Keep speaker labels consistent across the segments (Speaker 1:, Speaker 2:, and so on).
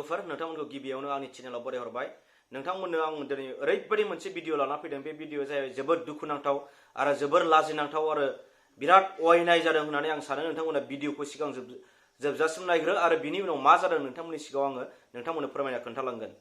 Speaker 1: लोगोफोर नोंथांमोनखौ गिबियावनो आंनि चेनेलाव बराय हरबाय नोंथांमोननो आं दिनै ओरैबायदि मोनसे भिडिअ लाना फैदों बे भिडिअआ जाहैबाय जोबोद दुखुनांथाव आरो जोबोर लाजिनांथाव आरो बिराद अयनाय जादों होननानै आं सानो नोंथांमोना भिडिअखौ सिगां जोबजासिम नायग्रो आरो बिनि उनाव मा जादों नोंथांमोननि सिगाङाव आङो नोंथांमोननो फोरमायना खोन्थालांगोन।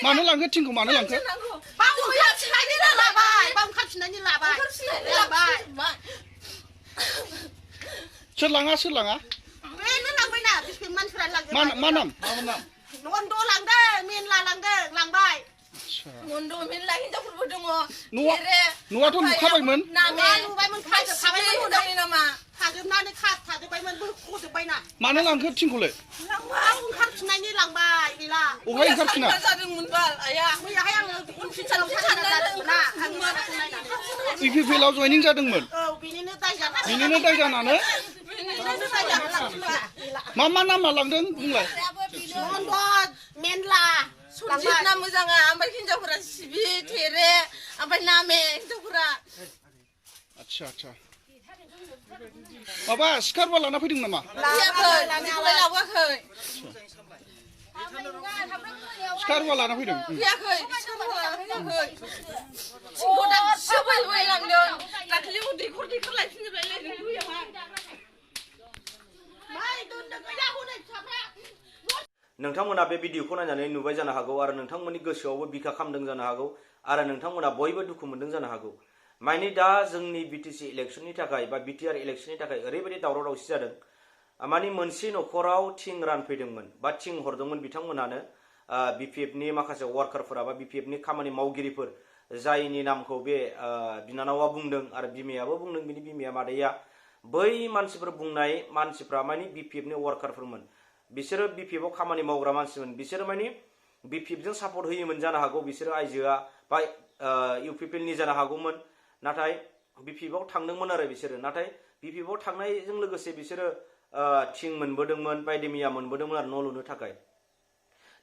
Speaker 2: Mana langkah tinggu mana langkah?
Speaker 3: Bangun ya sini labai, bangun kat sini labai.
Speaker 2: Selanga.
Speaker 3: Mana labai na? Biskin man surat lagi.
Speaker 2: Mana?
Speaker 3: Nondo langga, min la langga, langbai. Nondo min lagi jauh berbudungo.
Speaker 2: Nuwa tu muka bayi man?
Speaker 3: Nuwa man kai je kabai man udah ini nama. Kajem nani kat, kajem bayi man berku je bayi na.
Speaker 2: Mana langkah tinggu le?
Speaker 3: Bangun kat sini langbai, bila.
Speaker 2: Ugai kat sini.
Speaker 3: Ya yang kunci calon sana na, ang mana sini na.
Speaker 2: UPPL joining jadengmon.
Speaker 3: Bini ni tay jana.
Speaker 2: Bini ni tay janane? Mama nama langdeng bunglai.
Speaker 3: Nondo menla. Sunjit nama jangan, ambil kinjau pura sibi tere, ambil nama kinjau pura.
Speaker 2: Acha. Bapa, sekarang wala na piding nama. Sekarang wala na piding.
Speaker 1: नोंथांमोना बे भिडिअखौ नायनानै नुबाय जानो हागौ आरो नोंथांमोननि गोसोआवबो बिखा खामदों जानो हागौ आरो नोंथांमोना बयबो दुखु मोनदों जानो हागौ माने दा जोंनि बिटिसि इलेक्शननि थाखाय बा बिटिआर इलेक्शननि थाखाय ओरैबायदि दावराव दावसि जादों माने मोनसे नखराव थिं रानफैदोंमोन बा थिं हरदोंमोन बिथांमोनानो बिपिएफनि माखासे वार्कारफोरा बा बिपिएफनि खामानि मावगिरिफोर जायनि नामखौ बे बिनानावा बुंदों आरो बिमायाबो बुंदों बिनि बिमाया मादैया बै मानसिफोर बुंनाय मानसिफ्रा माने बिपिएफनि वार्कारफोरमोन बिसोरो बिपिएफआव खामानि मावग्रा मानसिमोन बिसोरो माने बिपिएफजों सापर्ट होयोमोन जानो हागौ बिसोरो आइजोआ बा इउपिपिएलनि जानो हागौमोन नाथाय बिपिएफआव थांदोंमोन आरो बिसोरो नाथाय बिपिएफआव थांनायजों लोगोसे बिसोरो थिं मोनबोदोंमोन बायदि मैया मोनबोदोंमोन आरो न' लुनो थाखाय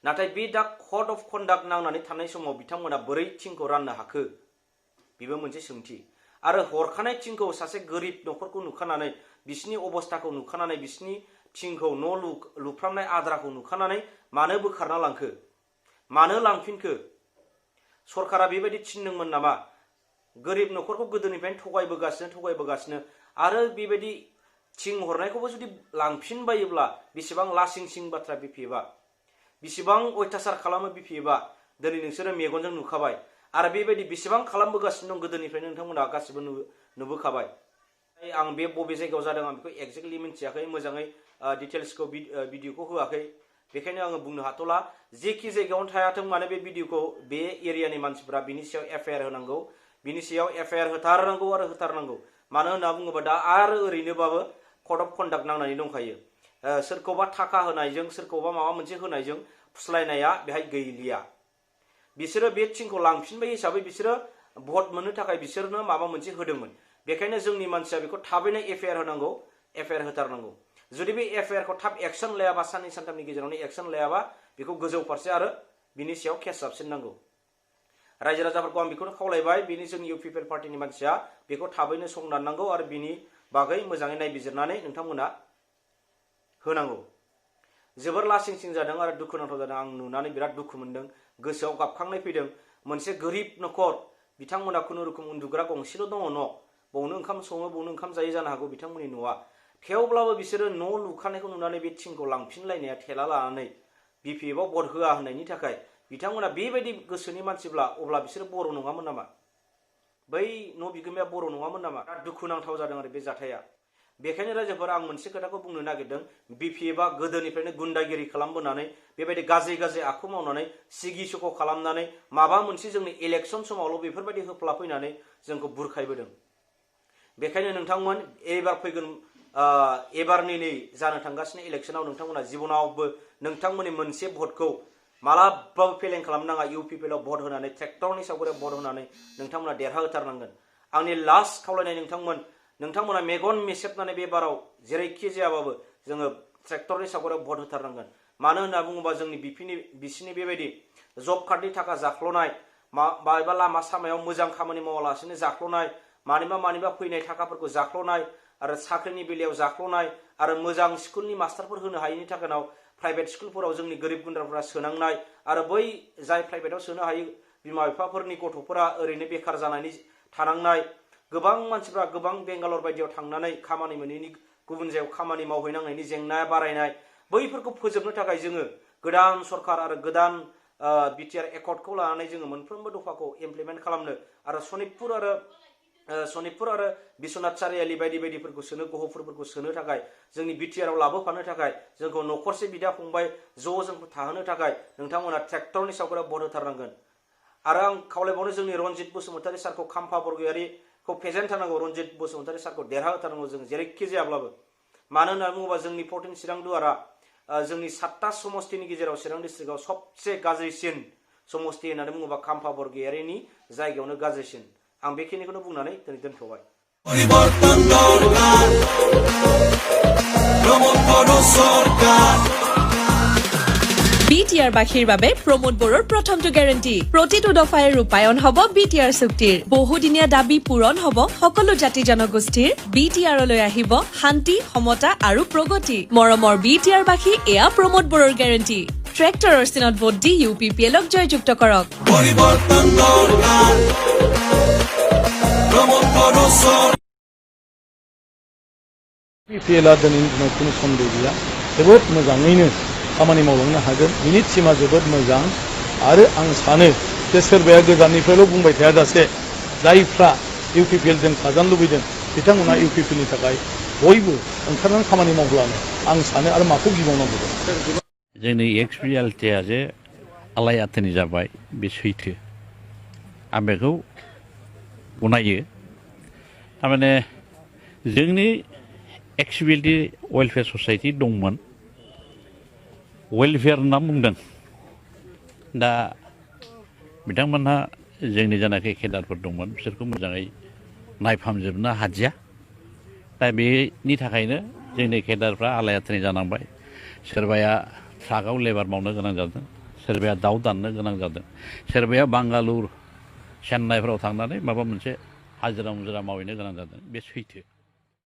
Speaker 1: नाथाय बे दा कड अफ कन्डाक्ट नांनानै थानाय समाव बिथांमोना बोरै थिंखौ राननो हाखो बेबो मोनसे सोंथि आरो हरखानाय थिंखौ सासे गोरिब नखरखौ नुखानानै बिसिनि अबस्थाखौ नुखानानै बिसिनि थिंखौ न' लुफ्रामनाय आद्राखौ नुखानानै मानो बोखारना लांखो मानो लांफिनखो सरकारा बेबायदि थिनदोंमोन नामा गोरिब नखरखौ गोदोनिफ्रायनो थगायबोगासिनो आरो बेबायदि थिं हरनायखौबो जुदि लांफिनबायोब्ला बेसेबां लासिंसिं बाथ्रा बिपिएफआ बेसेबां अयथासार खालामो बिपिएफआ दिनै नोंसोरो मेगनजों नुखाबाय आरो बेबायदि बेसेबां खालामबोगासिनो दं गोदोनिफ्रायनो नोंथांमोना गासिबो नुबोखाबाय आं बे बबे जायगायाव जादों आं बेखौ एक्जेक्टलि मिन्थियाखै मोजाङै डिटेल्सखौ भिडिअखौ होआखै बेखायनो आङो बुंनो हाथ'ला जेखि जायगायावनो थायाथों मानो बे भिडिअखौ बे एरियानि मानसिफोरा बिनि सायाव एफआइआर होनांगौ बिनि सायाव एफआइआर होथारनांगौ आरो होथारनांगौ मानो होनना बुङोबा दा आरो ओरैनोबाबो कड अफ कन्डाक्ट नांनानै दंखायो सोरखौबा थाखा होनायजों सोरखौबा माबा मोनसे होनायजों फुस्लायनाया बेहाय गैलिया बिसोरो बे थिंखौ लांफिनबाय हिसाबै बिसोरो भट मोननो थाखाय बिसोरनो माबा मोनसे होदोंमोन बेखायनो जोंनि मानसिया बेखौ थाबैनो एफआइआर होनांगौ एफआइआर होथारनांगौ जुदि बे एफआइआरखौ थाब एक्सन लायाबा साननै सानथामनि गेजेरावनो एक्सन लायाबा बेखौ गोजौ फारसे आरो बिनि सायाव केस जाबसिननांगौ रायजो राजाफोरखौ आं बेखौनो खावलायबाय बिनि जोंनि इउपिपिएल पार्टिनि मानसिया बेखौ थाबैनो संदाननांगौ आरो बिनि बागै मोजाङै नायबिजिरनानै नोंथांमोना होनांगौ जोबोर लासिंसिं जादों आरो दुखुनांथाव जादों आं नुनानै बिराद दुखु मोनदों गोसोआव गाबखांनाय फैदों मोनसे गोरिब नखर बिथांमोना खुनुरुखुम उन्दुग्रा गंसेल' दङ न' बावनो ओंखाम सङो बावनो ओंखाम जायो जानो हागौ बिथांमोननि न'आ थेवब्लाबो बिसोरो न' लुखानायखौ नुनानै बे थिंखौ लांफिनलायनाया थेला लानानै बिपिएफआव भट होआ होननायनि थाखाय बिथांमोना बेबायदि गोसोनि मानसिब्ला अब्ला बिसोर बर' नङामोन नामा बै न' बिगोमाया बर' नङामोन नामा दुखुनांथाव जादों आरो बे जाथाया बेखायनो रायजोफोरा आं मोनसे खोथाखौ बुंनो नागिरदों बिपिएफआ गोदोनिफ्रायनो गुन्दागिरि खालामबोनानै बेबायदि गाज्रि गाज्रि आखु मावनानै सिगि सख' खालामनानै माबा मोनसे जोंनि इलेक्सन समावल' बेफोरबायदि होफ्लाफैनानै जोंखौ बुरखायबोदों। बेखायनो नोंथांमोन एबार फैगोन एबारनि नै जानो थांगासिनो इलेक्सनाव नोंथांमोना जिबनावबो नोंथांमोननि मोनसे भटखौ मालाबाबो फेलें खालामनाङा। UPPL आव भट होनानै ट्रेक्टरनि सावगारियाव भट होनानै नोंथांमोना देरहाहोथारनांगोन। आंनि लास्ट खावलायनाय नोंथांमोना मेगन मेसेबनानै बे बाराव जेरैखि जायाबाबो जोङो ट्रेक्टरनि सावगारियाव भट होथारनांगोन। मानो होनना बुङोबा जोंनि बिसिनि बेबायदि जब कार्डनि थाखा जाख्ल'नाय माबा लामा सामायाव मोजां खामानि मावालासिनो जाख्ल'नाय मानिबा फैनाय थाखाफोरखौ जाख्ल'नाय आरो साख्रिनि बेलायाव जाख्ल'नाय आरो मोजां स्कुलनि मास्टारफोर होनो हायैनि थाखायनाव प्राइभेट स्कुलफोराव जोंनि गोरिब गुन्द्राफोरा सोनांनाय आरो बै जाय प्राइभेटाव सोनो हायो बिमा बिफाफोरनि गथ'फोरा ओरैनो बेखार जानानै थानांनाय गोबां मानसिफ्रा गोबां बेंगालर बायदियाव थांनानै खामानि मोनैनि गुबुन जायगायाव खामानि मावहैनांनायनि जेंनाया बारायनाय बैफोरखौ फोजोबनो थाखाय जोङो गोदान सरकार आरो गोदान बिटिआर एकर्डखौ लानानै जोङो मोनफ्रोमबो दफाखौ इमप्लिमेन्ट खालामनो आरो सनितपुर आरो बिश्वनाथ चारियाली बायदिफोरखौ सोनो गहपुरफोरखौ सोनो थाखाय जोंनि बिटिआरआव लाबोफानो थाखाय जोंखौ न'खरसे बिदा फंबाय जोंखौ थाहोनो थाखाय नोंथांमोना ट्रेक्टरनि सावगारियाव भट होथारनांगोन। आरो आं खावलायबावनो जोंनि रनजित बसुमतारी सारखौ खाम्फा बरगयारिखौ फेजेनथारनांगौ। रनजित बसुमतारी सारखौ देरहाहोथारनांगौ जों जेरैखि जायाब्लाबो। मानो होनना बुङोबा जोंनि 14 चिरां दुवारा जोंनि 7टा समस्तिनि गेजेराव चिरां डिस्ट्रिक्टआव सबसे गाज्रिसिन समस्ति होननानै बुङोबा खाम्फा बरगयारिनि जायगायावनो गाज्रिसिन। आं बेखिनिखौनो बुंनानै दिनै दोनथ'बाय।
Speaker 4: BTR বাসীৰ বাবে প্ৰমোদ বড়োৰ প্ৰথমটো গ্যাৰান্টি প্ৰতিটো দফাই ৰূপায়ণ হ'ব BTR চুক্তিৰ বহুদিনীয়া দাবী পূৰণ হ'ব সকলো জাতি জনগোষ্ঠীৰ BTRলৈ আহিব শান্তি সমতা আৰু প্ৰগতি মৰমৰ BTR বাসী এয়া প্ৰমোদ বড়োৰ গ্যাৰান্টি ট্ৰেক্টৰৰ চিনত ভোট দি UPPLক জয়যুক্ত কৰক
Speaker 5: UPPLआ दिनैनि दिनाव खुनु सन्देह गैया जोबोद मोजाङैनो खामानि मावलांनो हागोन बिनि टीमा जोबोद मोजां आरो आं सानो जे सोरबाया गोजाननिफ्रायल' बुंबाय थायाजासे जायफ्रा UPPLजों थाजानो लुबैदों बिथांमोना UPPLनि थाखाय बयबो ओंखारनानै खामानि मावब्लानो आं सानो आरो माखौ गिबावनांगौ
Speaker 6: जोंनि एक्स रियालिटिया जे आलाय आथानि जाबाय बे सैथो आं बेखौ गनायो थारमाने जोंनि एक्सबिलिटि वेलफेयार ससाइटि दंमोन वेलफेयार होनना बुंदों दा बिथांमोनहा जोंनि जानाखि केडारफोर दंमोन बिसोरखौ मोजाङै नायफामजोबनो हादिया दा बेनि थाखायनो जोंनि केडारफ्रा आलाय आथानि जानांबाय सोरबाया ट्राकआव लेबार मावनो गोनां जादों सोरबाया दाउ दाननो गोनां जादों सोरबाया बांगालुर चेन्नाइफ्राव थांनानै माबा मोनसे हाजिरा मुजिरा मावहैनो गोनां जादों बे सैथो